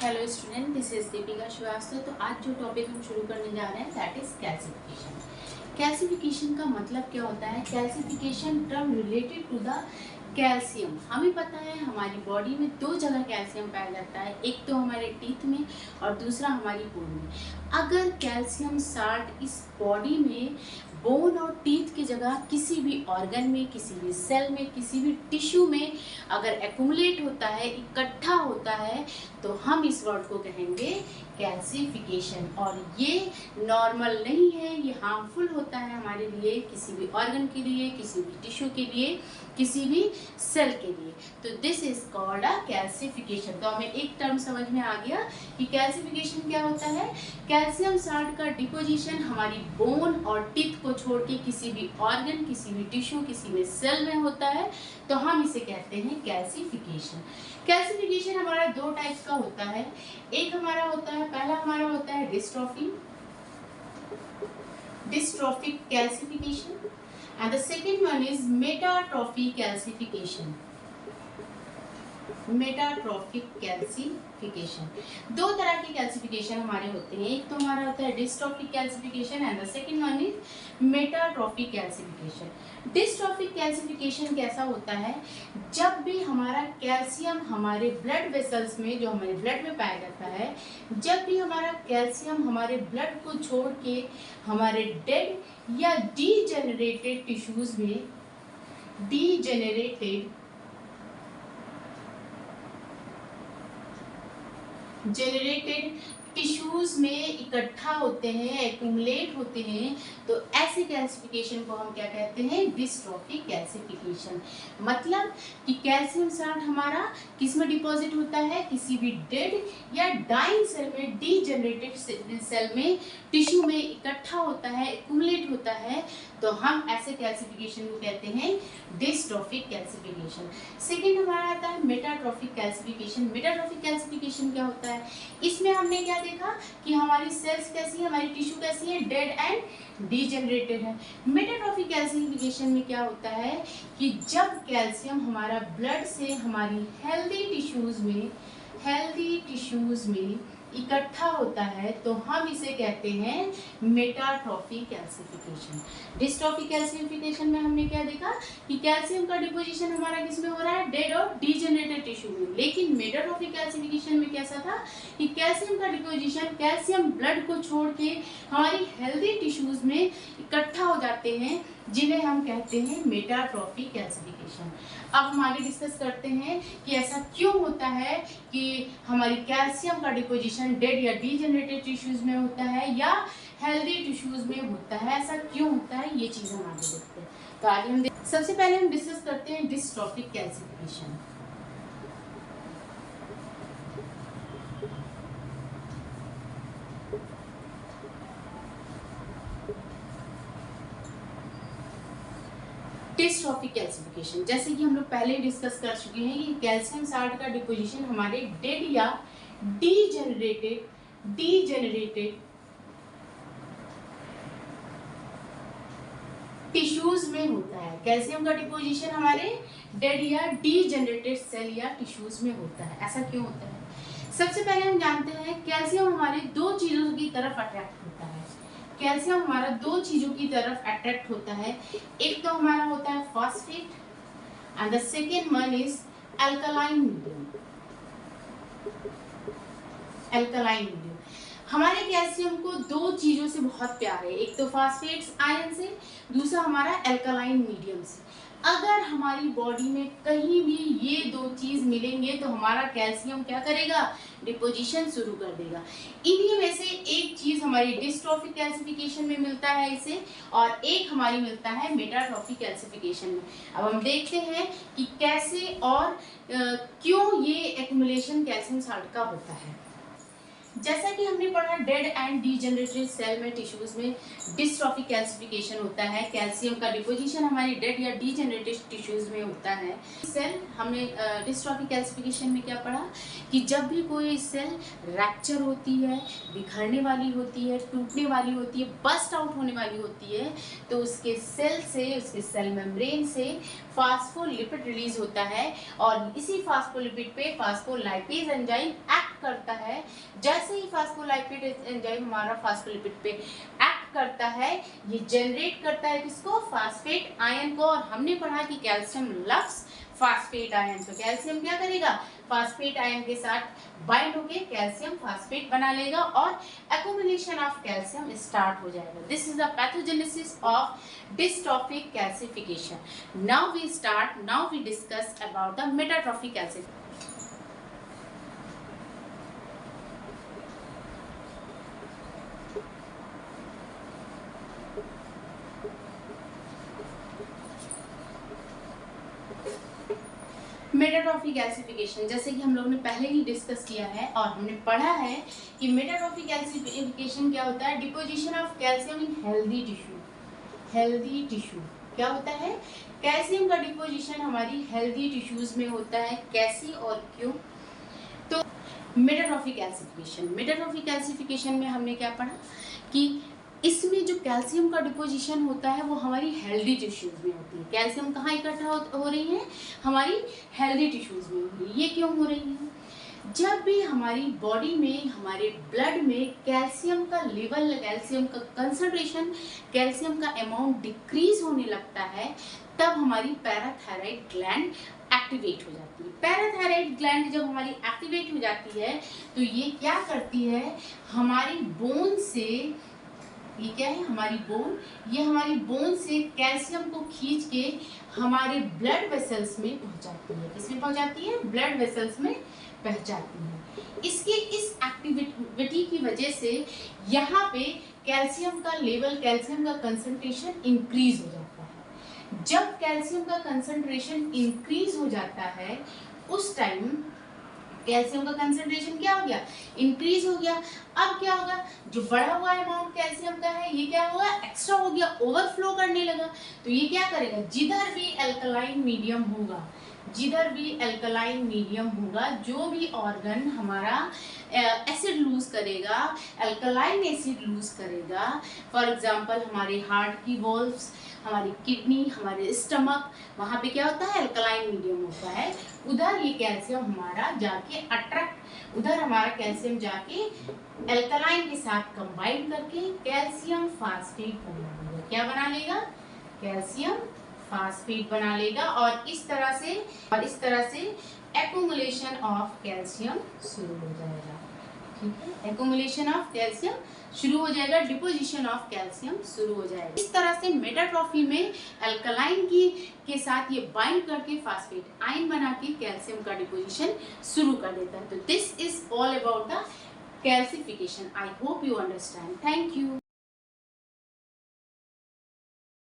Hello student, this is Deepika Srivastava. तो आज जो टॉपिक हम शुरू करने जा रहे हैं दैट इज कैल्सिफिकेशन। कैल्सिफिकेशन का मतलब क्या होता है? Calcification term related to the calcium. हमें पता है हमारी बॉडी में दो जगह कैल्शियम पाया जाता है, एक तो हमारे टीथ में और दूसरा हमारी बोन में। अगर कैल्शियम साल्ट इस बॉडी में बोन और टीथ की जगह किसी भी ऑर्गन में, किसी भी सेल में, किसी भी टिश्यू में अगर एक्यूमुलेट होता है, इकट्ठा होता है, तो हम इस वर्ड को कहेंगे कैल्सिफिकेशन। और ये नॉर्मल नहीं है, ये हार्मफुल होता है हमारे लिए, किसी भी ऑर्गन के लिए, किसी भी टिश्यू के लिए, किसी भी सेल के लिए। तो this is called a calcification. तो हमें एक टर्म समझ में आ गया कि कैल्सिफिकेशन क्या होता है। कैल्शियम साल्ट का डिपोजिशन हमारी बोन और टीथ को छोड़ के किसी भी ऑर्गन, किसी भी टिश्यू, किसी भी सेल में होता है, तो हम इसे कहते हैं कैल्सिफिकेशन। कैल्सिफिकेशन हमारा दो टाइप्स का होता है। एक हमारा होता है, पहला हमारा होता है dystrophic calcification and the second one is metatrophic calcification. Metatrophic calcification. दो तरह के कैल्सिफिकेशन हमारे होते हैं। एक तो हमारा होता है dystrophic calcification and the second one is metatrophic calcification. Dystrophic calcification कैसा होता है? जब भी हमारा कैल्शियम हमारे ब्लड वेसल्स में, जो हमारे ब्लड में पाया जाता है, जब भी हमारा कैल्शियम हमारे ब्लड को छोड़ के हमारे डेड या डीजेनरेटेड टिश्यूज में, जनरेटेड टिश्यूज में इकट्ठा होते हैं, एक्यूमुलेट होते हैं, तो ऐसे कैल्सिफिकेशन को हम क्या कहते हैं? Dystrophic calcification. मतलब कि कैल्शियम साल्ट हमारा किस में डिपॉजिट होता है? किसी भी डेड या डाइंग सेल में, डीजनरेटेड सेल में, टिश्यू में इकट्ठा होता है, एक्यूमुलेट होता है, तो हम ऐसे कैल्सिफिकेशन को कहते हैं डिस्ट्रॉफिक कैल्सिफिकेशन। सेकेंड हमारा आता है मेटाट्रॉफिक कैल्सिफिकेशन। मेटाट्रॉफिक कैल्सिफिकेशन क्या होता है? इसमें हमने क्या देखा कि हमारी सेल्स कैसी है, हमारी टिश्यू कैसी है? डेड एंड डीजेनरेटेड है। मेटाट्रॉफिक कैल्सिफिकेशन में क्या होता है कि जब कैल्शियम हमारा ब्लड से हमारी हेल्दी टिश्यूज में इकट्ठा होता है, तो हम इसे कहते हैं मेटाट्रॉफिक कैल्सिफिकेशन। डिस्ट्रॉफिक कैल्सिफिकेशन में हमने क्या देखा कि कैल्शियम का डिपोजिशन हमारा किसमें हो रहा है? डेड और डीजेनरेटेड टिश्यू में। लेकिन मेटाट्रॉफिक कैल्सिफिकेशन में कैसा था कि कैल्शियम का डिपोजिशन, कैल्शियम ब्लड को छोड़ के हमारी हेल्दी टिश्यूज में इकट्ठा हो जाते हैं, जिन्हें हम कहते हैं मेटाट्रॉफिक कैल्सिफिकेशन। अब हम आगे डिस्कस करते हैं कि ऐसा क्यों होता है कि हमारी कैल्शियम का डिपोजिशन डेड या डीजेनरेटेड टिश्यूज में होता है या हेल्दी टिश्यूज में होता है। ऐसा क्यों होता है, ये चीज़ हम आगे देखते हैं। तो आगे हम सबसे पहले हम डिस्कस करते हैं डिस्ट्रॉफिक कैल्सिफिकेशन। डिस्ट्रॉफिक कैल्सिफिकेशन, जैसे कि हम लोग पहले डिस्कस कर चुके हैं कि कैल्शियम साल्ट का डिपोजिशन हमारे डेड या डीजेनरेटेड टिश्यूज में होता है। कैल्शियम का डिपोजिशन हमारे डेड या डीजेनरेटेड सेल या टिश्यूज में होता है। ऐसा क्यों होता है? सबसे पहले हम जानते हैं कैल्शियम हमारे दो चीजों की तरफ अट्रैक्ट होता है। कैल्शियम हमारा दो चीजों की तरफ अट्रैक्ट होता है। एक तो हमारा होता है phosphate and the second one is alkaline medium. हमारे कैल्शियम को दो चीजों से बहुत प्यार है, एक तो फॉस्फेट्स आयन से, दूसरा हमारा अल्कलाइन मीडियम से। अगर हमारी बॉडी में कहीं भी ये दो चीज मिलेंगे तो हमारा कैल्शियम क्या करेगा? डिपोजिशन शुरू कर देगा। इन्हीं में से एक चीज हमारी डिस्ट्रॉफिक कैल्सिफिकेशन में मिलता है इसे, और एक हमारी मिलता है मेटाट्रॉफिक कैल्सिफिकेशन में। अब हम देखते हैं कि कैसे और क्यों ये एक्युमुलेशन कैल्शियम साल्ट का होता है। जैसा कि हमने पढ़ा डेड एंड डीजेनरेटेड सेल में, टिश्यूज में डिस्ट्रॉफिक कैल्सिफिकेशन होता है। कैल्शियम का डिपोजिशन हमारी डेड या डीजेनरेटेड टिश्यूज में होता है। सेल हमने डिस्ट्रॉफिक कैल्सिफिकेशन में क्या पढ़ा कि जब भी कोई सेल रैप्चर होती है, बिखरने वाली होती है, टूटने वाली होती है, बस्ट आउट होने वाली होती है, तो उसके सेल से, उसके सेल मेम्ब्रेन से फास्फोलिपिड रिलीज होता है और इसी फास्फोलिपिड पे फास्फोलाइपेज एंजाइम एक्ट करता है जैसे ही फास्फोलाइपिड एंजाइम हमारा फास्फोलिपिड पे एक्ट करता है, ये जनरेट करता है किसको, फास्फेट आयन को। और हमने पढ़ा कि कैल्शियम लव्स फास्फेट आयन, तो कैल्शियम क्या करेगा, फास्फेट आयन के साथ बाइंड होके कैल्शियम फास्फेट बना लेगा और एक्युमुलेशन ऑफ कैल्शियम स्टार्ट हो जाएगा। This is the pathogenesis of dystrophic calcification. Now we discuss about the metatrophic calcification. Metatrophic gasification, जैसे कि हम लोग ने पहले ही डिस्कस किया है और हमने पढ़ा है कि मेटाट्रॉफिक गैसिफिकेशन क्या होता है, deposition of calcium in healthy tissue. क्या होता है, कैल्शियम का डिपोजिशन हमारी हेल्दी टिश्यूज में होता है। कैसे और क्यों, तो मेटाट्रॉफिक गैसिफिकेशन में हमने क्या पढ़ा कि इसमें जो कैल्शियम का डिपोजिशन होता है वो हमारी हेल्दी टिश्यूज में होती है। कैल्शियम कहाँ इकट्ठा हो रही है, हमारी हेल्दी टिश्यूज में हो रही है। ये क्यों हो रही है, जब भी हमारी बॉडी में, हमारे ब्लड में कैल्शियम का लेवल, कैल्शियम का कंसंट्रेशन, कैल्शियम का अमाउंट डिक्रीज होने लगता है, तब हमारी पैराथायराइड ग्लैंड एक्टिवेट हो जाती है। पैराथायराइड ग्लैंड जब हमारी एक्टिवेट हो जाती है तो ये क्या करती है, हमारी बोन से, ये क्या है, हमारी बोन, ये हमारी बोन से कैल्शियम को खींच के हमारे ब्लड वेसल्स में पहुंचाती है। किसमें पहुंचाती है, ब्लड वेसल्स में पहुंचाती है। इसकी इस एक्टिविटी की वजह से यहाँ पे कैल्शियम का लेवल, कैल्शियम का कंसंट्रेशन इंक्रीज हो जाता है। जब कैल्शियम का कंसंट्रेशन इंक्रीज हो जाता है, उस टाइम कैल्शियम का कंसंट्रेशन क्या हो गया, इंक्रीज हो गया। अब क्या होगा, जो बढ़ा हुआ अमाउंट कैल्शियम का है ये क्या होगा, एक्स्ट्रा हो गया, ओवरफ्लो करने लगा। तो ये क्या करेगा, जिधर भी अल्कलाइन मीडियम होगा, जिधर भी अल्कलाइन मीडियम होगा, जो भी ऑर्गन हमारा एसिड लूज करेगा, अल्कलाइन एसिड लूज करेगा, फॉर एग्जांपल हमारे हार्ट की वॉल्व्स, हमारी किडनी, हमारे स्टमक, वहाँ पे क्या होता है, अल्कलाइन मीडियम होता है। उधर ये कैल्शियम हमारा जाके अट्रैक्ट, उधर हमारा कैल्शियम जाके अल्कलाइन के साथ कंबाइन करके कैल्शियम फास्फेट बना लेगा। क्या बना लेगा, कैल्शियम फास्फेट बना लेगा। और इस तरह से एक्युमुलेशन ऑफ कैल्शियम शुरू हो जाएगा। ठीक है, एक्युमुलेशन ऑफ कैल्शियम शुरू हो जाएगा, डिपोजिशन ऑफ कैल्शियम शुरू हो जाएगा। इस तरह से मेटाट्रॉफी में अल्कलाइन के साथ ये बाइंड करके फास्फेट आयन बना के कैल्शियम का डिपोजिशन शुरू कर देता है। तो this is all about the calcification. I hope you understand. Thank you.